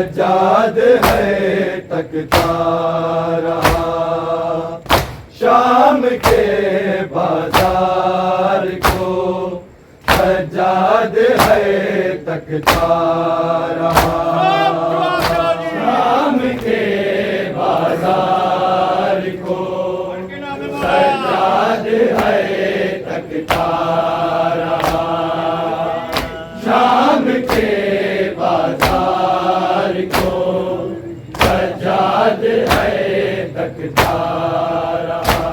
सज्जाद है तकता रहा। शाम के बाजार को सज्जाद है तकता रहा। शाम के बाजार को सज्जाद है तकता रहा। शाम के बाजार को सज्जाद है तकता रहा।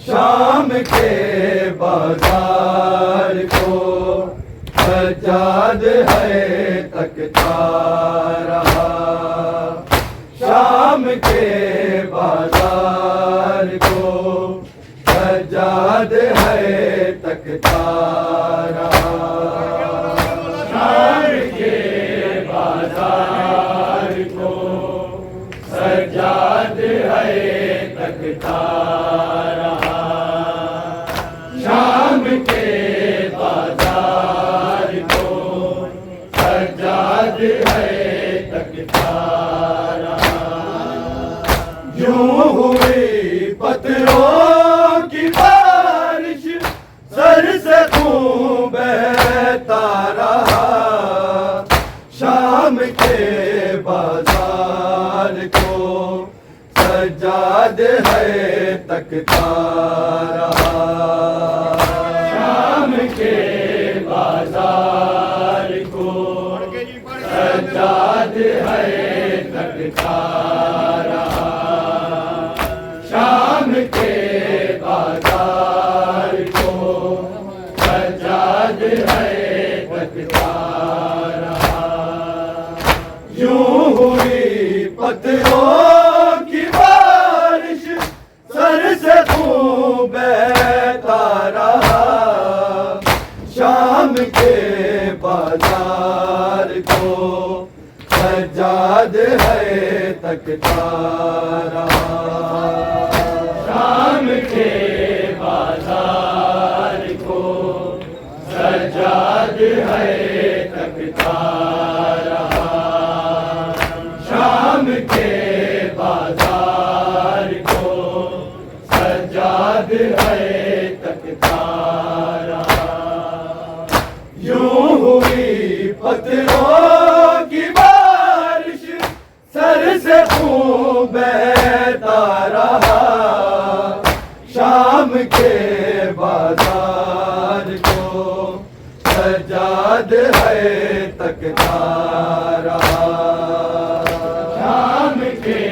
शाम के बाजार को सज्जाद है तकता रहा। शाम के बाजार को सज्जाद है तकता रहा। शाम के बाजार को सज्जाद है तकता रहा। शाम के बाजार को सज्जाद है तकता रहा। यूं हुई पत्थरों की बारिश, सर से खून बहता रहा। शाम के बाजार को सज्जाद है तकता रहा। शाम के बाजार को सज्जाद है तकता रहा। शाम के बाजार को सज्जाद है तकता रहा। यूं हुई पत्थरों की बारिश, सर से खून बहता रहा। शाम के बाजार को सज्जाद है तकता रहा। शाम के बाजार को सज्जाद है तकता रहा। शाम के बाजार को सज्जाद है तकता रहा। यूं हुई पत्थरों की बारिश, सर से खून बहता रहा। शाम के बाजार को सज्जाद है तकता रहा। शाम के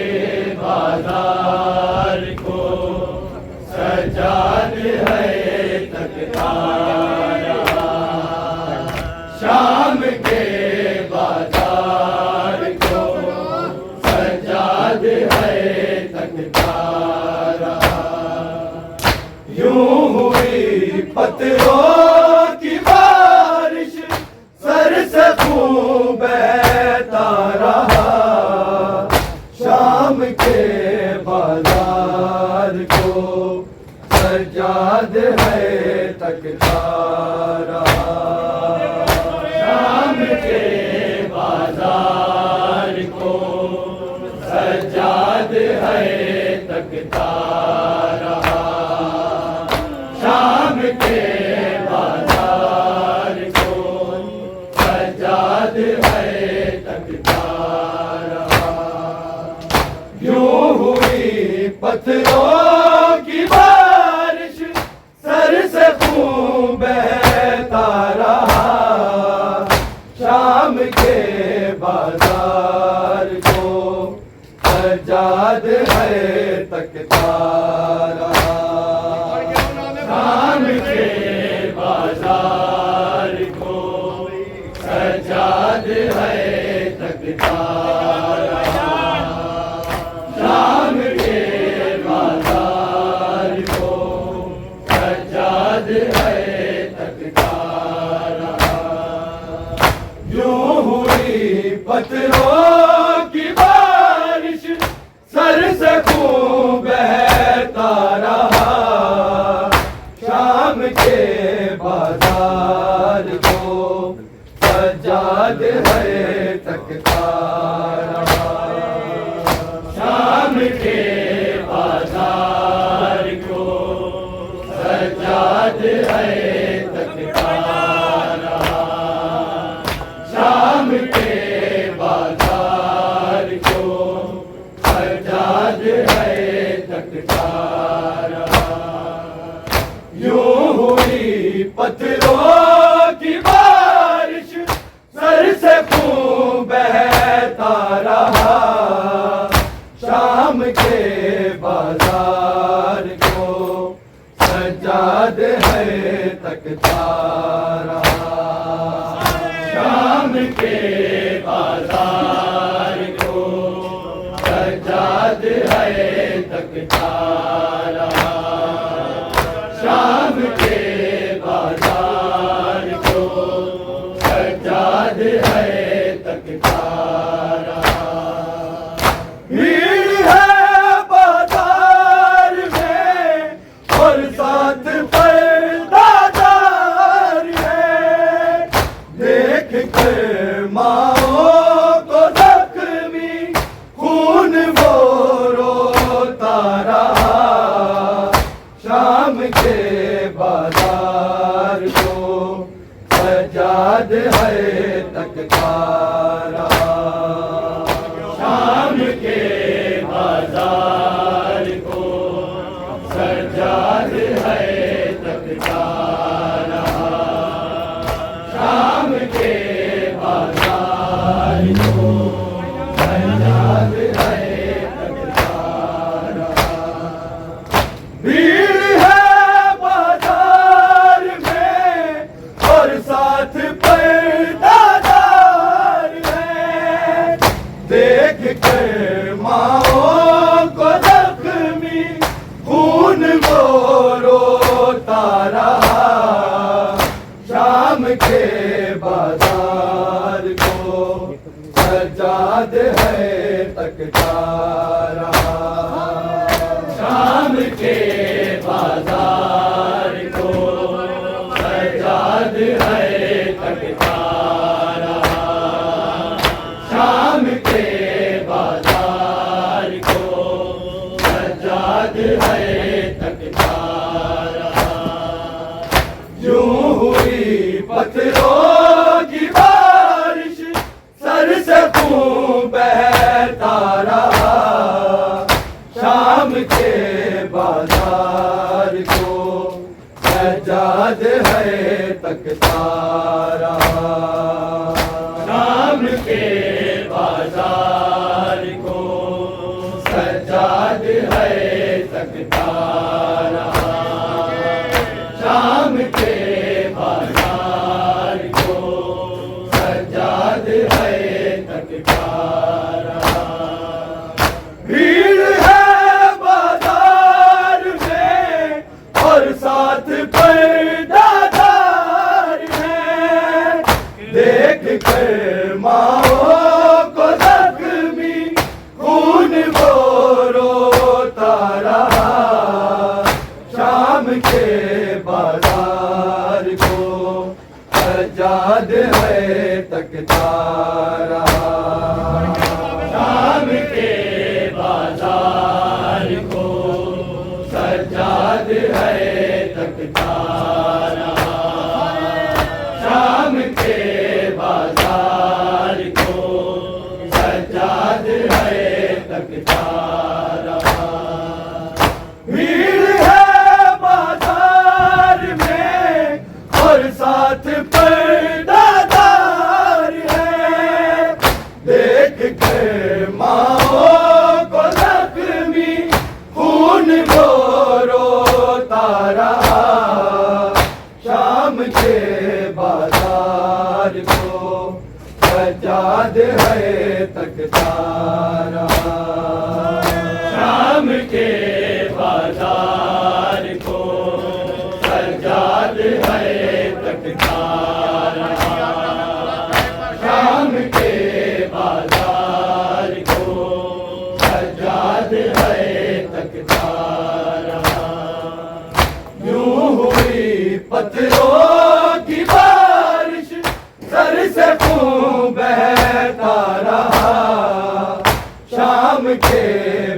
बाजार को सज्जाद है तकता रहा। शाम के बाजार को सज्जाद है तकता रहा। यूं हुई पत्थरों की बारिश, सर से खून बहता रहा। शाम के बाजार को सज्जाद है तकता रहा। शाम के बाजार को सज्जाद है तकता रहा। शाम के बाजार को सज्जाद है तकता रहा। यूं हुई पत्थरों की बारिश, सर से खून बहता रहा। शाम के बाजार को सज्जाद है तकता रहा। शाम के बाजार को सज्जाद है तकता रहा। शाम के बाजार को सज्जाद है तकता रहा। यूं हुई पत्थरों की बारिश, सर से खून बहता रहा। शाम के बाजार को सज्जाद है तकता तकता रहा। शाम के बाजार को सज्जाद है तकता रहा। शाम के बाजार को सज्जाद है तकता रहा। भीड़ है बाजार में और साथ पर्दादार है। देख कर माओ को जख्मी खून वो रोता रहा। शाम के बाजार को सज्जाद है तकता रहा। शाम के बाजार को सज्जाद है तकता रहा। शाम के बाजार को सज्जाद है तकता रहा। भीड़ है बाजार में और साथ पर्दादार है। देख कर माओ को जख्मी खून वो रोता रहा। शाम के बाजार को सज्जाद है तकता रहा। शाम के बाजार को सज्जाद है तकता रहा। शाम के बाजार को सज्जाद है तकता रहा। यूं हुई पत्थरों की बारिश सर से खून बहता रहा। शाम के बाजार को सज्जाद है तकता रहा। शाम के बाजार को सज्जाद है तकता रहा। शाम के बाजार को सज्जाद है तकता रहा। भीड़ है बाजार में और साथ पर्दादार है। देख कर माओ को जख्मी खून वो रोता रहा। शाम के बाजार को सज्जाद है तकता रहा। शाम के बाजार को सज्जाद है तकता रहा। शाम के बाजार को सज्जाद है तकता रहा। भीड़ है बाजार में और साथ पर्दादार है। देख कर माओ को जख्मी खून वो रोता रहा। शाम के बाजार को सज्जाद है तकता रहा। शाम के बाजार को सज्जाद है तकता रहा। शाम के बाजार को सज्जाद है तकता रहा। यूं हुई पत्थरों की बारिश सर से खून बहता रहा। शाम के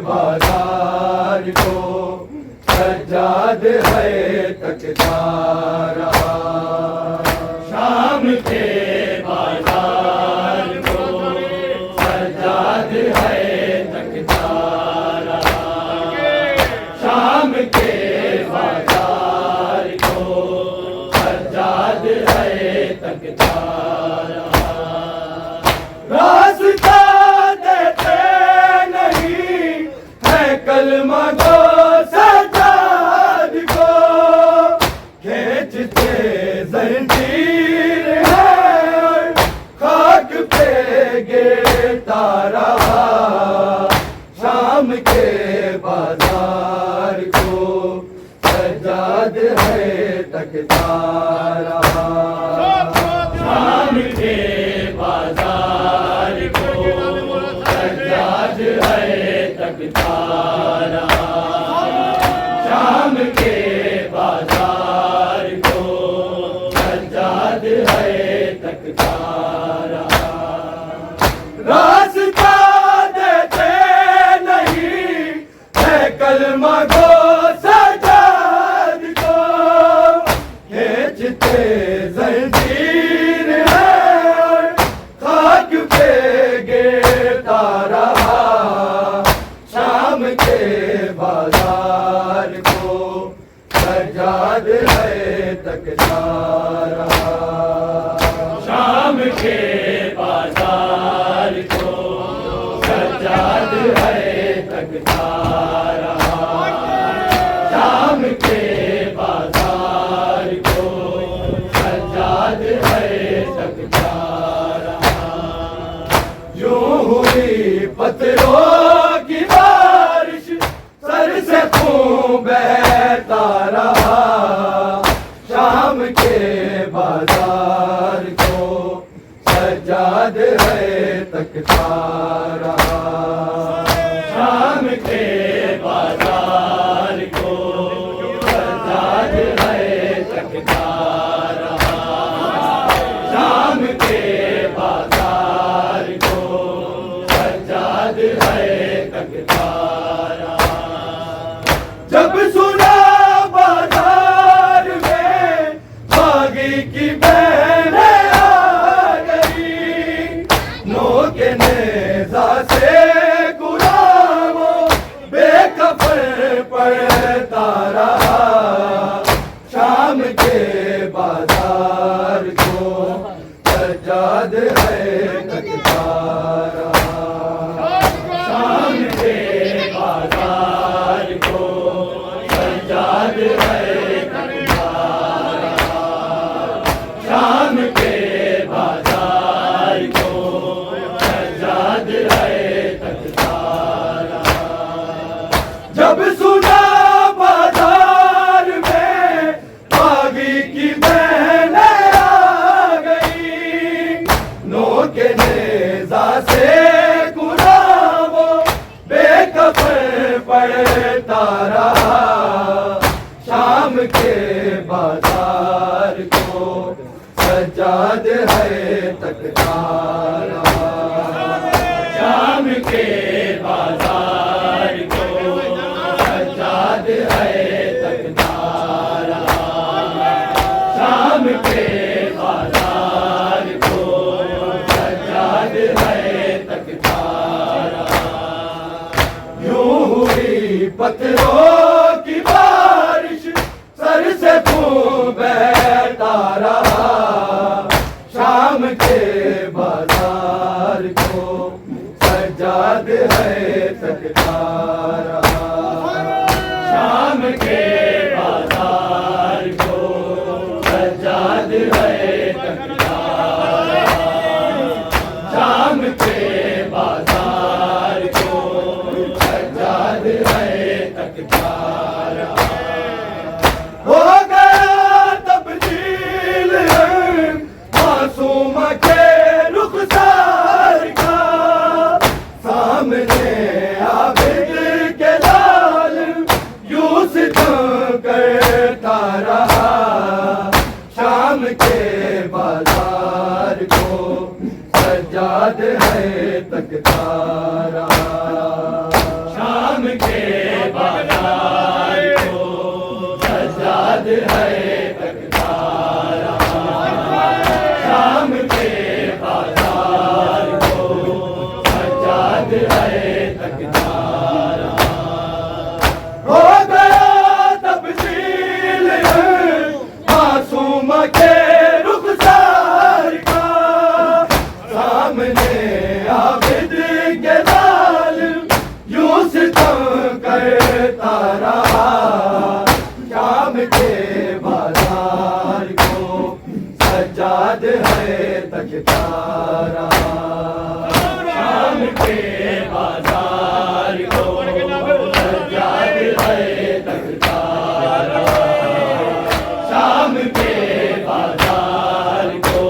बाजार को सज्जाद है तकता रहा। शाम के बाजार को सज्जाद है तकता रहा। शाम के बाजार को सज्जाद है तकता रहा। रास्ता देते नहीं है कलमा को सज्जाद को खींचते देता रहा, शाम के बाजार को सज्जाद है तकता रहा। शाम के बाजार को सज्जाद है तकता रहा, शाम के बाजार को सज्जाद है तकता रहा। रास्ता देते नहीं है कलमा को सज्जाद को, खींचते जंजीर है और खाक पे गिरता रहा, शाम के बाजार को सज्जाद है तकता रहा। शाम के बाजार को सज्जाद है तकता रहा, शाम के बाजार को सज्जाद है तकता रहा। यूं हुई पत्थरों की बारिश, सर से खून बहता रहा, शाम के बाजार को सज्जाद है तकता रहा। शाम के बाजार को सज्जाद है तकता रहा, शाम के बाजार को सज्जाद है तकता रहा। जब सुना बाजार में बागी की बहनें आ गई, नोके नेज़ा से गुलामों बेखबर पड़ता रहा, शाम के बाजार को सज्जाद है तकता रहा। शाम के बाजार को सज्जाद है तकता रहा, शाम के बाजार को सज्जाद है तकता रहा। जब सुना बाजार में बागी की बहनें आ गई, नोके नेज़ा से गुलामों बेखबर पड़ता रहा, शाम के बाजार को सज्जाद है तकता रहा। शाम के बाजार को सज्जाद है तकता रहा, शाम के बाजार को सज्जाद है तकता रहा। यूं हुई पत्थरों की बारिश, सर से खून बहता रहा, शाम के बाजार को सज्जाद है तकता रहा। शाम के बाजार को सज्जाद है तकता रहा, शाम के बाजार को सज्जाद है तकता रहा। हो गया तब्दील मासूम के रुखसार का, सामने आबिद के लाल यूं सितम करता रहा, शाम के बाजार को सज्जाद है तकता रहा। शाम के बाजार को सज्जाद है तकता रहा, शाम के बाजार को सज्जाद है तकता रहा। हो गया तब्दील मासूम के रुखसार का, सामने आबिद के लाल यूं सितम करता रहा, शाम के बाजार को सज्जाद है तकता रहा। शाम के बाजार को सजाद है तख्तारा, शाम के बाजार को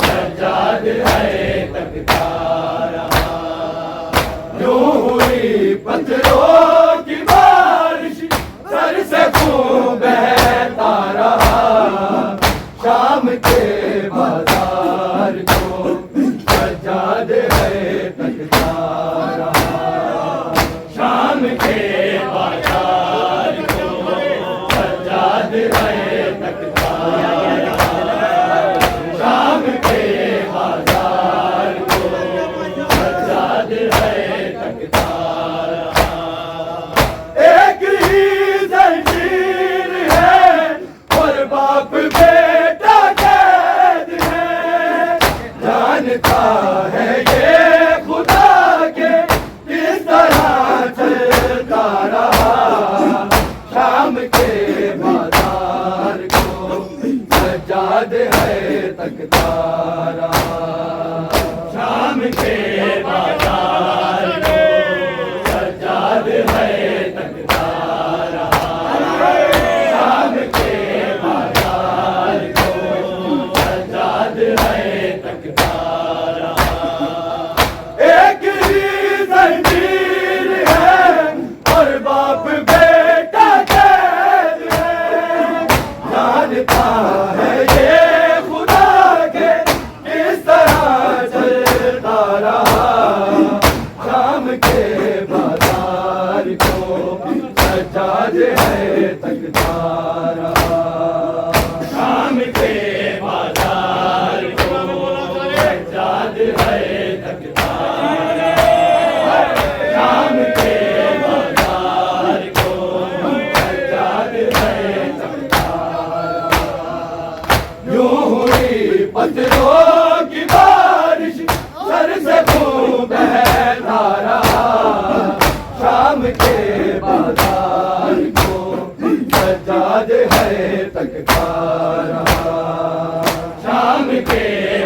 सजाद है तख्तारा। यूं हुई पत्थरों की बारिश, सर से खून बहता रहा, शाम के बाजार को सजाद है तख्तारा, शाम के बाजार को सजाद है तख्तारा, शाम के बाजार को सजाद है तख्तारा। एक ही जंजीर है और बाप बेटा कैद है, जानता है ये खुदा के किस तरह चलता रहा, शाम के बाजार को सजाद है तख्तारा, शाम के बाजार को सजाद है तख्तारा, शाम के बाजार को सजाद है तख्तारा। एक ही जंजीर है और बाप बेटा कैद है, जानता है ये खुदा के किस तरह चलता रहा, शाम के बाजार को सजाद है तख्तारा, शाम के बाजार को सजाद है तख्तारा, शाम के बाजार को सजाद है तख्तारा। यूं हुई पत्थरों की बारिश, सर से खून बहता रहा, शाम के बाजार को सजाद है तख्तारा, शाम के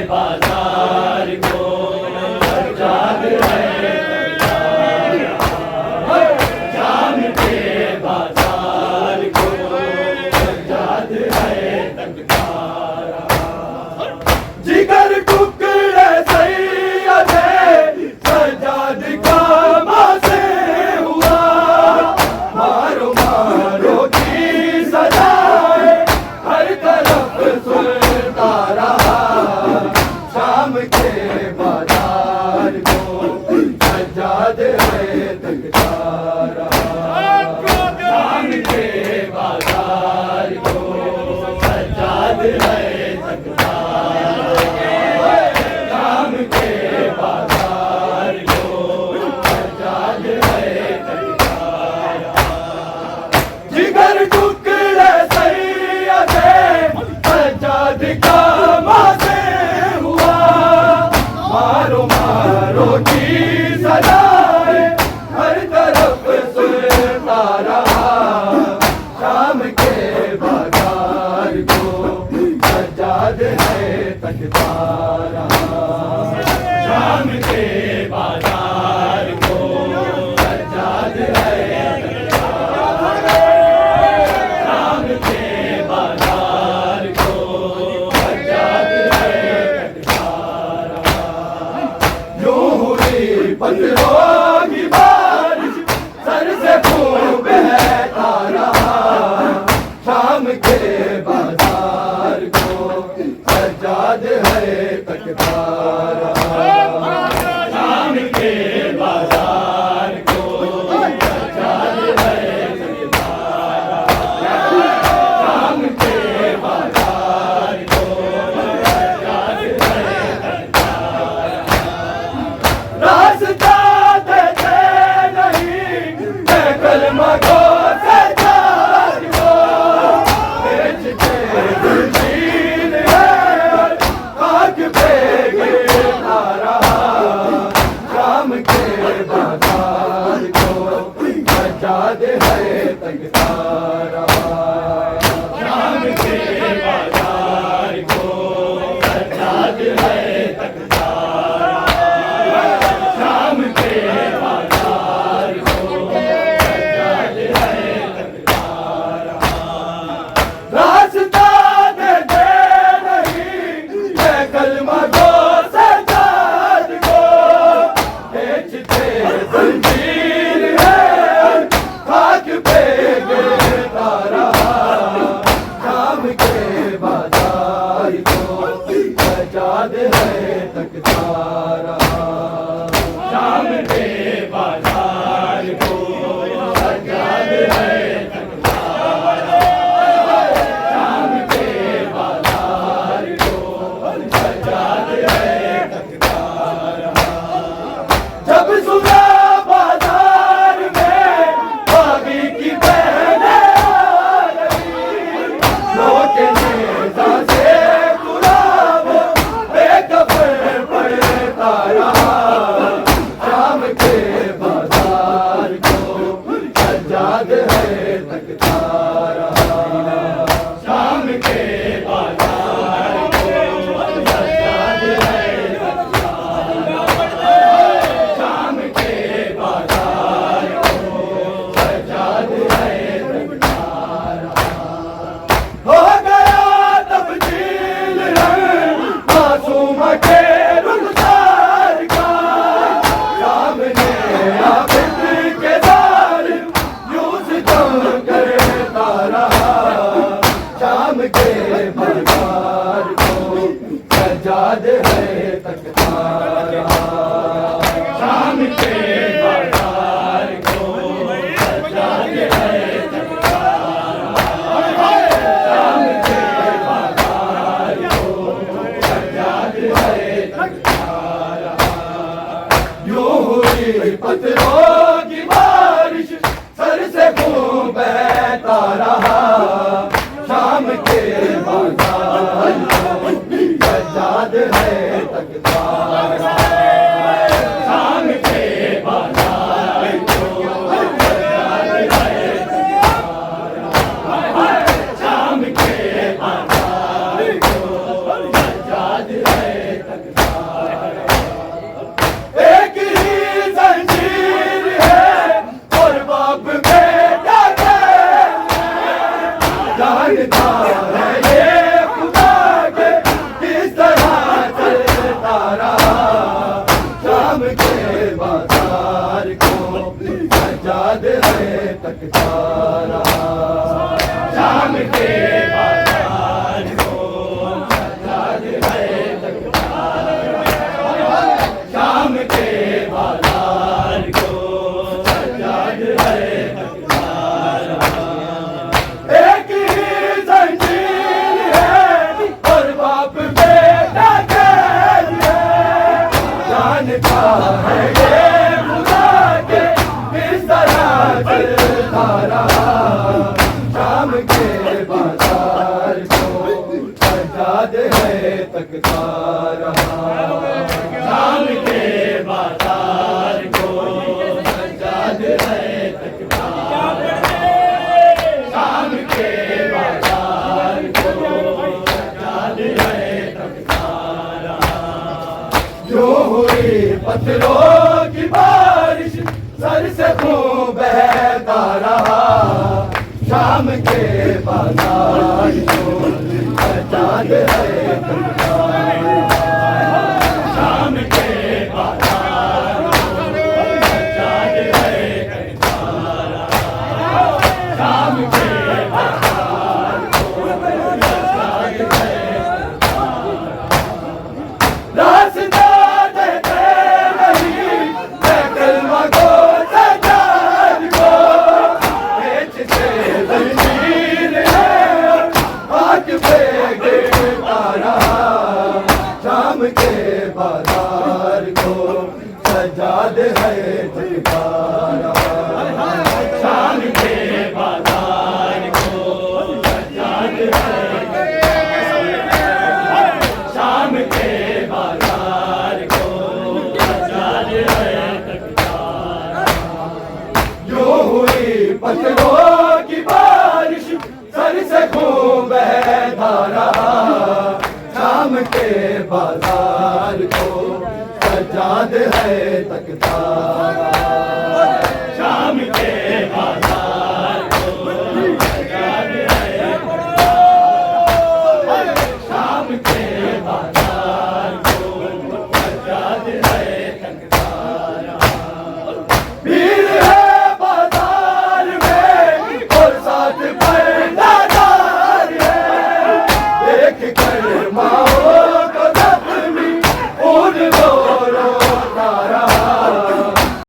बाजार को सजाद है तख्तारा, शाम के बाजार को सजाद है तख्तारा। जिगर टुकड़े सैयद है सजाद का मासे हुआ, मारो मारो की सजाए हर तरफ सुनता रहा, शाम के बाजार को सजाद है तख्तारा, शाम के बाजार को सजाद है तख्तारा, शाम के बाजार को सजाद है तख्तारा। जिगर टुकड़े सैयद है सजाद का मासे हुआ, मारो मारो की सजाए हर तरफ सुनता रहा, शाम के बाजार को सजाद है तख्तारा, शाम के बाजार को सजाद है तख्तारा, शाम के बाजार को सजाद है तख्तारा। यूं हुई पत्थरों की बारिश, सर से खून बहता रहा, शाम के बाजार को सजाद है तख्तारा, शाम के बाजार को सजाद है तख्तारा, शाम के बाजार को सजाद है तख्तारा। रास्ता देते नहीं मैं कलमा को सजाद को, बेचते दिल है आग पे गिरता रहा, शाम के बाजार को सजाद है तख्तारा, शाम के बाजार को सजाद है तख्तारा, शाम जंजीर है खाक पे गिरता रहा, शाम के बाजार को सजाद है तकता रहा, शाम के बाजार को सजाद है तकता रहा, शाम के बाजार को सजाद है तकता रहा। जब सुना बाजार में भाभी की बहनें आ रही, लोटे नेज़ा से गुलाब बेखबर पड़ता रहा, शाम के बाजार को सजाद है तकता रहा, शाम के बाजार को सजाद है तकता रहा, शाम के बाजार को सजाद है तकता रहा। हो गया तब्दील रंग मासूम के रुखसार का, सामने आबिद के जालिम यूं सितम करता रहा, शाम के बाजार को सजाद है तकता रहा, शाम के बाजार को सजाद है तकता रहा, शाम के बाजार को सजाद है तकता रहा। यूं हुई पत्थरों की बारिश सर से खून बहता रहा, शाम के बाजार को सजाद है तकता रहा, शाम के बाजार को सजाद है तकता रहा, शाम के बाजार को सजाद है तकता रहा। एक ही जंजीर है और बाप बेटा जानता है ये खुदा के किस तरह चलता रहा, शाम के बाजार को सजाद है तकता रहा, शाम के बाजार को सजाद है तकता रहा, शाम के बाजार को सजाद है तकता रहा। एक ही जंजीर है और बाप बेटा कैद है, जानता है ये खुदा के किस तरह चलता रहा, शाम के बाजार को सजाद है तकता रहा, शाम के बाजार को सजाद है तकता रहा, शाम के बाजार को सजाद है तकता रहा। जो हुई पत्थरों की बारिश सर से खून बहता रहा, शाम के बाजार को सजाद है तकता रहा, शाम के बाजार को सजाद है तकता रहा, शाम के बाजार को सजाद है तकता रहा। रास्ता देते नहीं मैं कलमा को सजाद को, बेचते जंजीर है हाथ पे गिरता रहा, शाम के बाजार को सजाद है तकता रहा, शाम के बाजार को सजाद है तकता रहा, शाम के बाजार को सजाद है तकता रहा। जो हुई पत्थरों की बारिश सर से खून बहता रहा, शाम के बाजार को सजाद है तकता रहा।